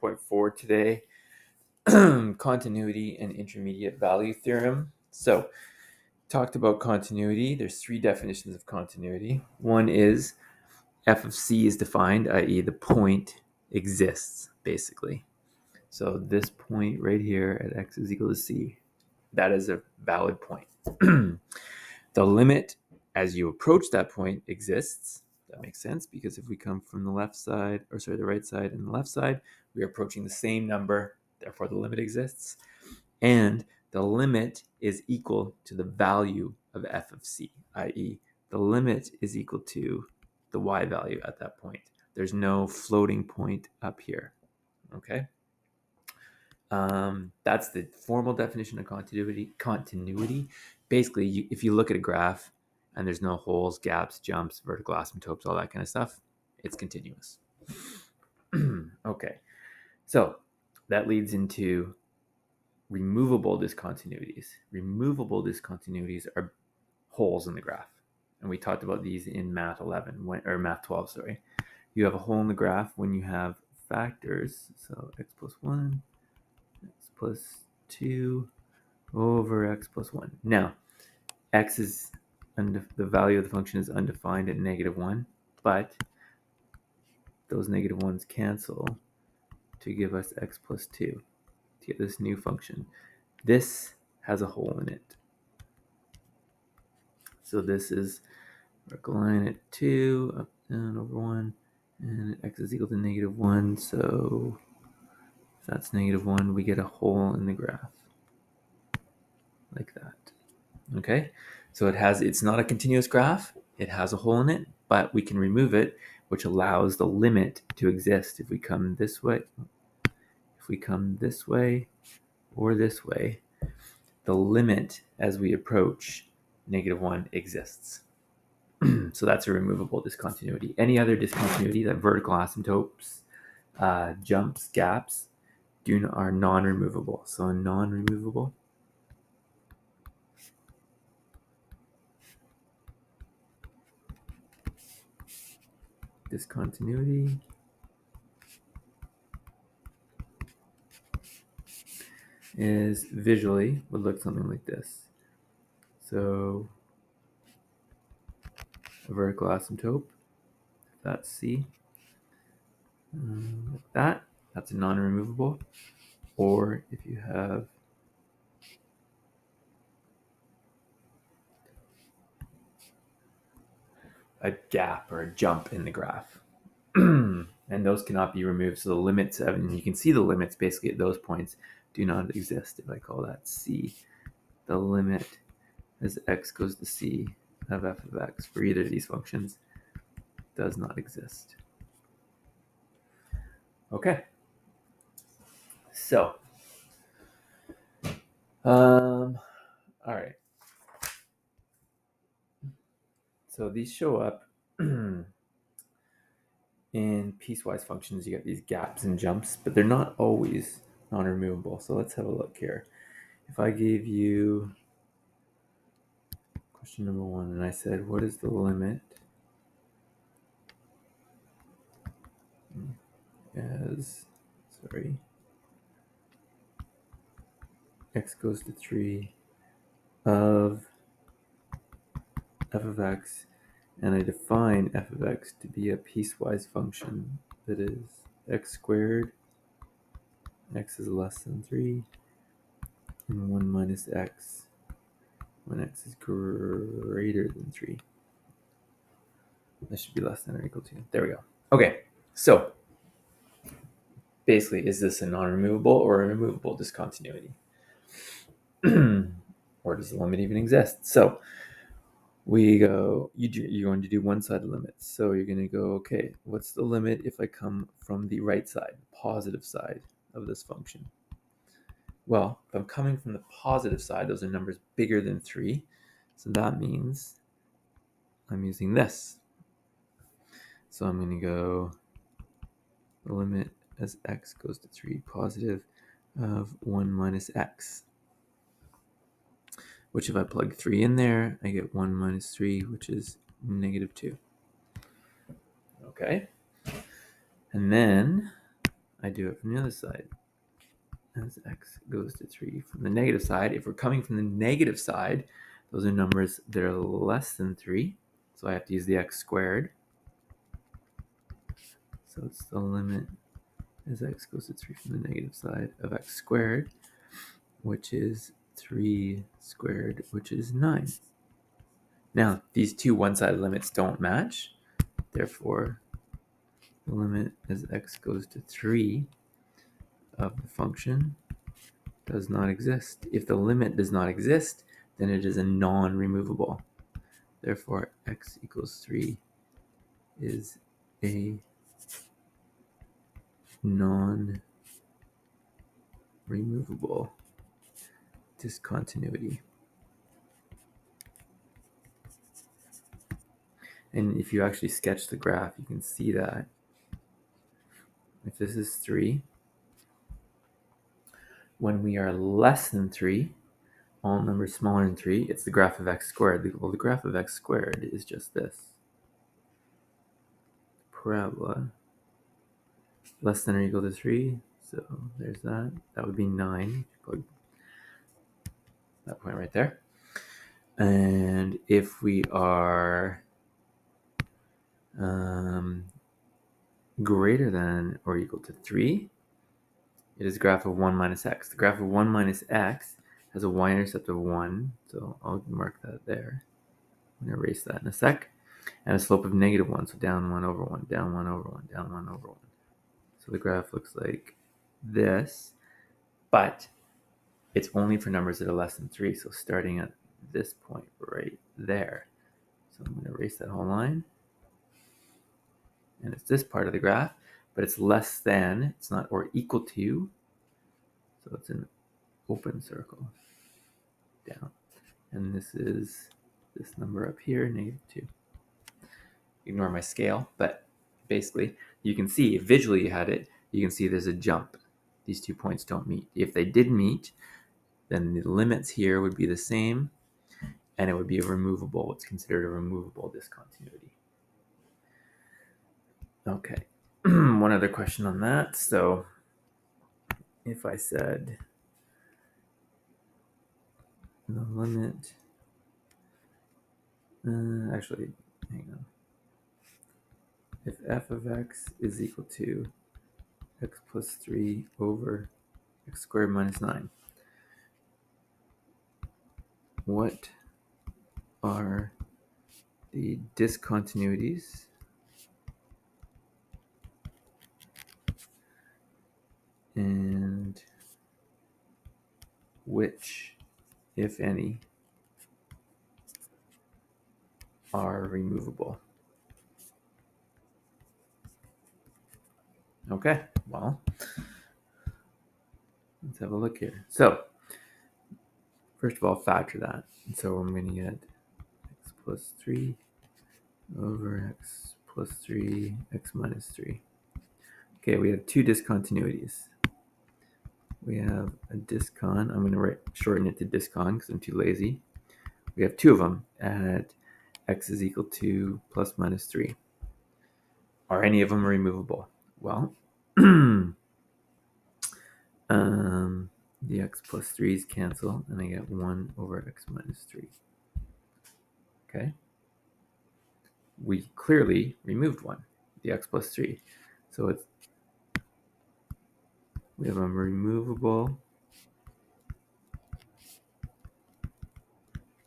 1.4 today, continuity and intermediate value theorem. So, talked about continuity. There's three definitions of continuity. One is f of c is defined, i.e. the point exists, basically. So this point right here at x is equal to c, that is a valid point. The limit as you approach that point exists. That makes sense because if we come from the right side and the left side, we are approaching the same number, therefore the limit exists. And the limit is equal to the value of f of c, i.e. the limit is equal to the y value at that point. There's no floating point up here, okay? That's the formal definition of continuity. Basically, if you look at a graph and there's no holes, gaps, jumps, vertical asymptotes, all that kind of stuff, it's continuous. Okay, so that leads into removable discontinuities. Removable discontinuities are holes in the graph. And we talked about these in math 12, sorry. You have a hole in the graph when you have factors, so x plus 1, x plus 2 over x plus 1. Now, x is, the value of the function is undefined at -1, but those negative ones cancel to give us x plus 2 to get this new function. This has a hole in it. So this is vertical line at 2, up, down, over 1, and x is equal to -1, so if that's -1, we get a hole in the graph, like that. Okay, so it's not a continuous graph, it has a hole in it, but we can remove it, which allows the limit to exist. If we come this way, or this way, the limit as we approach -1 exists. So that's a removable discontinuity. Any other discontinuity, like vertical asymptotes, jumps, gaps, are non-removable. So non-removable discontinuity is visually would look something like this. So a vertical asymptote, that's C. Like that's a non-removable. Or if you have a gap or a jump in the graph, and those cannot be removed. So the limits, and you can see the limits basically at those points do not exist. If I call that C, the limit as x goes to C of f of x for either of these functions does not exist. Okay. So, all right. So these show up in piecewise functions. You get these gaps and jumps, but they're not always non-removable. So let's have a look here. If I gave you question number 1 and I said, what is the limit as, x goes to 3 of f of x, and I define f of x to be a piecewise function that is x squared, x is less than 3, and 1 minus x when x is greater than 3. This should be less than or equal to. There we go. Okay, so basically, is this a non-removable or a removable discontinuity? Or does the limit even exist? So we go, you're going to do one-sided limits. So you're going to go, okay, what's the limit if I come from the right side, positive side of this function? Well, if I'm coming from the positive side, those are numbers bigger than 3. So that means I'm using this. So I'm going to go the limit as x goes to 3 positive of 1 minus x. Which if I plug 3 in there, I get 1 minus 3, which is -2. Okay. And then I do it from the other side. As x goes to 3 from the negative side. If we're coming from the negative side, those are numbers that are less than 3. So I have to use the x squared. So it's the limit as x goes to 3 from the negative side of x squared, which is 3 squared, which is 9. Now, these two one-sided limits don't match. Therefore, the limit as x goes to 3 of the function does not exist. If the limit does not exist, then it is a non-removable. Therefore, x equals 3 is a non-removable discontinuity. And if you actually sketch the graph, you can see that if this is 3, when we are less than 3, all numbers smaller than 3, it's the graph of x squared. Well, the graph of x squared is just this. Parabola less than or equal to 3. So there's that. That would be 9. That point right there. And if we are greater than or equal to 3, it is a graph of 1 minus x. The graph of 1 minus x has a y-intercept of 1, so I'll mark that there. I'm going to erase that in a sec. And a slope of negative 1, so down 1 over 1, down 1 over 1, down 1 over 1. So the graph looks like this, but it's only for numbers that are less than 3, so starting at this point right there. So I'm going to erase that whole line. And it's this part of the graph, but it's less than, it's not or equal to, so it's an open circle down. And this is this number up here, -2. Ignore my scale, but basically you can see, if visually you had it, you can see there's a jump. These 2 points don't meet. If they did meet, then the limits here would be the same, and it would be a removable, what's considered a removable discontinuity. Okay, one other question on that. So if I said the limit, actually, hang on. If f of x is equal to x plus 3 over x squared minus 9, what are the discontinuities and which, if any, are removable? Okay, well, let's have a look here. So, first of all, factor that. And so I'm going to get x plus 3 over x plus 3, x minus 3. Okay, we have two discontinuities. We have a discon. I'm going to shorten it to discon because I'm too lazy. We have two of them at x is equal to plus minus 3. Are any of them removable? Well, the x plus 3's cancel, and I get 1 over x minus 3. Okay. We clearly removed one, the x plus 3. So we have a removable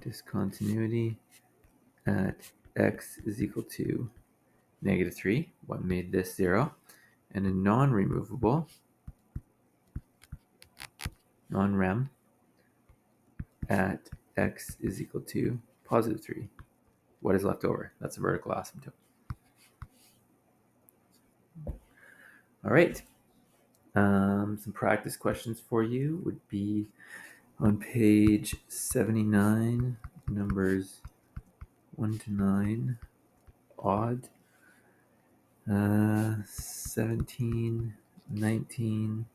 discontinuity at x is equal to -3, what made this 0, and a non-removable, non-rem, at x is equal to +3. What is left over? That's a vertical asymptote. All right. Some practice questions for you would be on page 79, numbers 1 to 9, odd, 17, 19,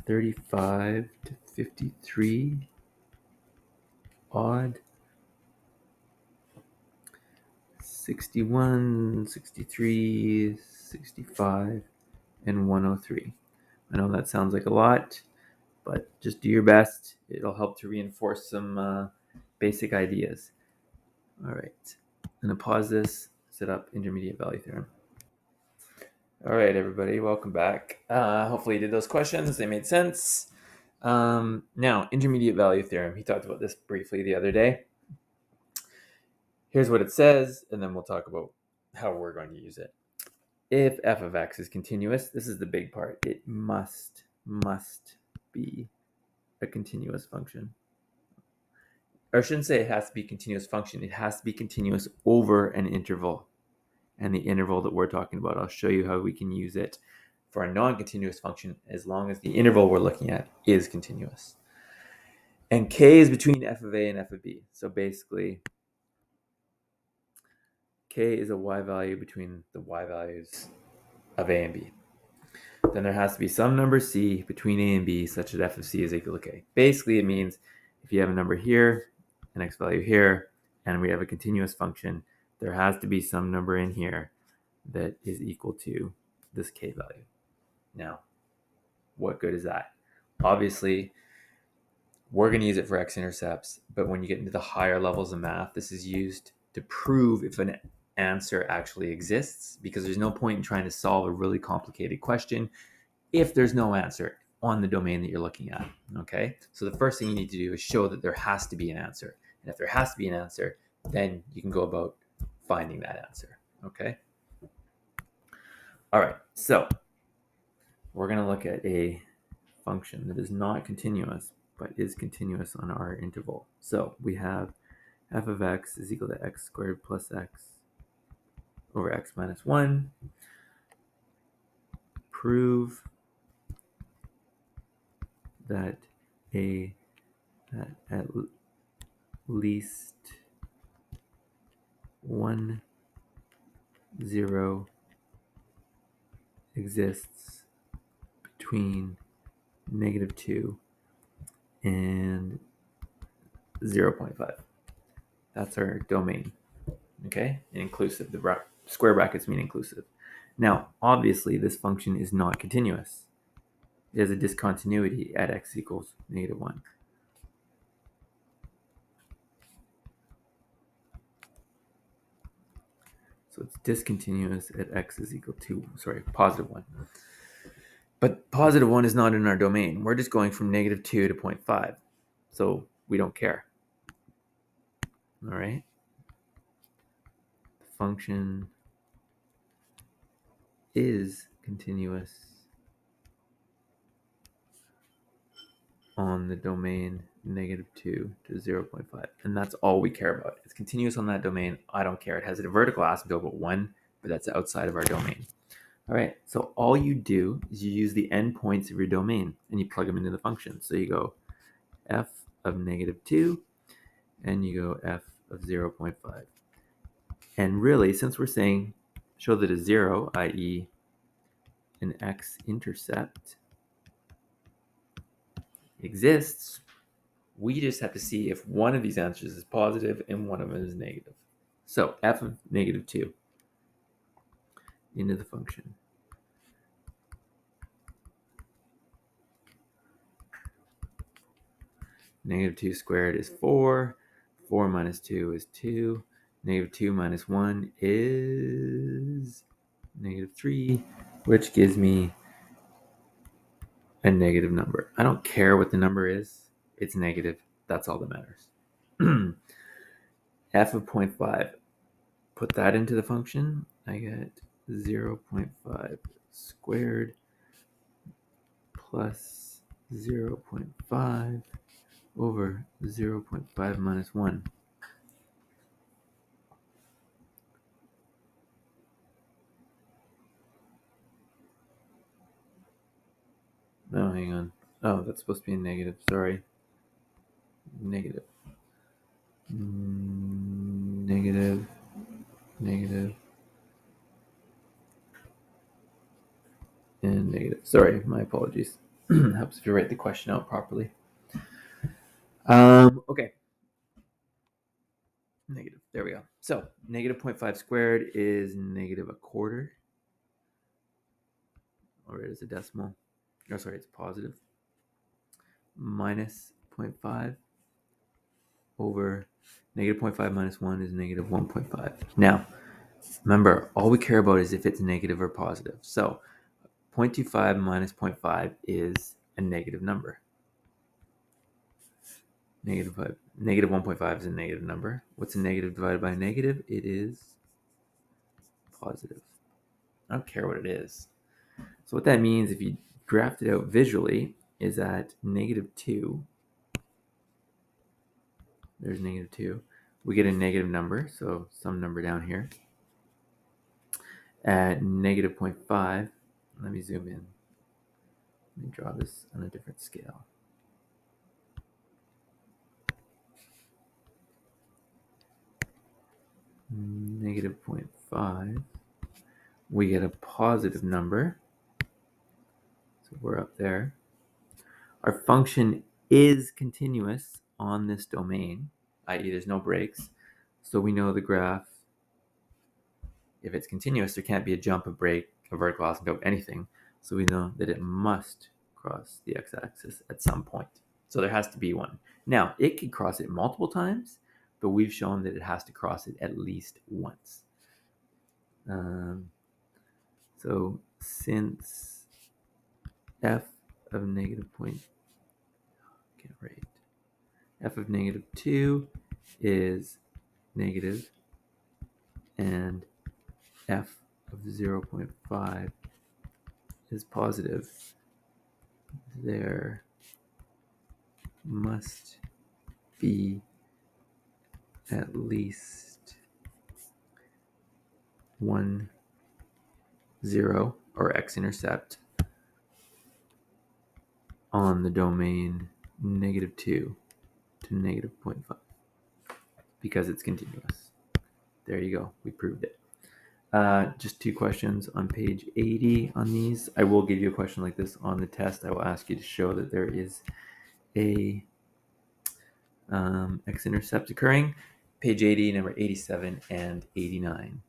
35 to 53, odd, 61, 63, 65, and 103. I know that sounds like a lot, but just do your best. It'll help to reinforce some basic ideas. All right, I'm going to pause this, set up intermediate value theorem. All right, everybody, welcome back. Hopefully you did those questions. They made sense. Now, intermediate value theorem. He talked about this briefly the other day. Here's what it says, and then we'll talk about how we're going to use it. If f of x is continuous, this is the big part. It must be a continuous function. Or I shouldn't say it has to be a continuous function. It has to be continuous over an interval. And the interval that we're talking about, I'll show you how we can use it for a non-continuous function as long as the interval we're looking at is continuous. And k is between f of a and f of b. So basically, k is a y value between the y values of a and b. Then there has to be some number c between a and b such that f of c is equal to k. Basically, it means if you have a number here, an x value here, and we have a continuous function, there has to be some number in here that is equal to this k value. Now, what good is that? Obviously, we're going to use it for x-intercepts, but when you get into the higher levels of math, this is used to prove if an answer actually exists, because there's no point in trying to solve a really complicated question if there's no answer on the domain that you're looking at, okay? So the first thing you need to do is show that there has to be an answer. And if there has to be an answer, then you can go about finding that answer, okay? All right, so we're going to look at a function that is not continuous, but is continuous on our interval. So we have f of x is equal to x squared plus x over x minus 1. Prove that at least 1, 0 exists between -2 and 0.5. That's our domain, okay? And inclusive. The square brackets mean inclusive. Now, obviously, this function is not continuous. It has a discontinuity at x equals -1. So it's discontinuous at x is equal to, positive 1. But positive 1 is not in our domain. We're just going from -2 to 0.5. So we don't care. All right? The function is continuous on the domain -2 to 0.5. And that's all we care about. It's continuous on that domain. I don't care. It has a vertical asymptote of 1, but that's outside of our domain. All right, so all you do is you use the endpoints of your domain and you plug them into the function. So you go f of -2 and you go f of 0.5. And really, since we're saying show that a 0, i.e. an x-intercept, exists, we just have to see if one of these answers is positive and one of them is negative. So f of -2 into the function. -2 squared is 4. 4 minus 2 is 2. -2 minus 1 is -3, which gives me a negative number. I don't care what the number is. It's negative. That's all that matters. f of 0.5. Put that into the function. I get 0.5 squared plus 0.5 over 0.5 minus 1. Oh, hang on. Oh, that's supposed to be a negative. Sorry. Negative. Negative. Negative. And negative. Sorry, my apologies. Helps if you write the question out properly. Okay. Negative. There we go. So negative 0.5 squared is negative a quarter. or it is a decimal. Oh, sorry, it's positive. Minus 0.5 over negative 0.5 minus 1 is negative 1.5. Now, remember, all we care about is if it's negative or positive. So 0.25 minus 0.5 is a negative number. Negative 1.5 is a negative number. What's a negative divided by a negative? It is positive. I don't care what it is. So what that means, if you graph it out visually, is that negative 2, there's negative 2, we get a negative number, so some number down here. At negative 0.5, let me zoom in. Let me draw this on a different scale. Negative 0.5, we get a positive number. So we're up there. Our function is continuous on this domain, i.e. there's no breaks. So we know the graph, if it's continuous, there can't be a jump, a break, a vertical asymptote, anything. So we know that it must cross the x-axis at some point. So there has to be one. Now, it could cross it multiple times, but we've shown that it has to cross it at least once. So since f of negative point, can't write, f of negative 2 is negative, and f of 0.5 is positive, there must be at least 1, 0, or x-intercept on the domain negative 2 to negative 0.5 because it's continuous. There you go. We proved it. Just 2 questions on page 80 on these. I will give you a question like this on the test. I will ask you to show that there is a x-intercept occurring. Page 80, number 87 and 89.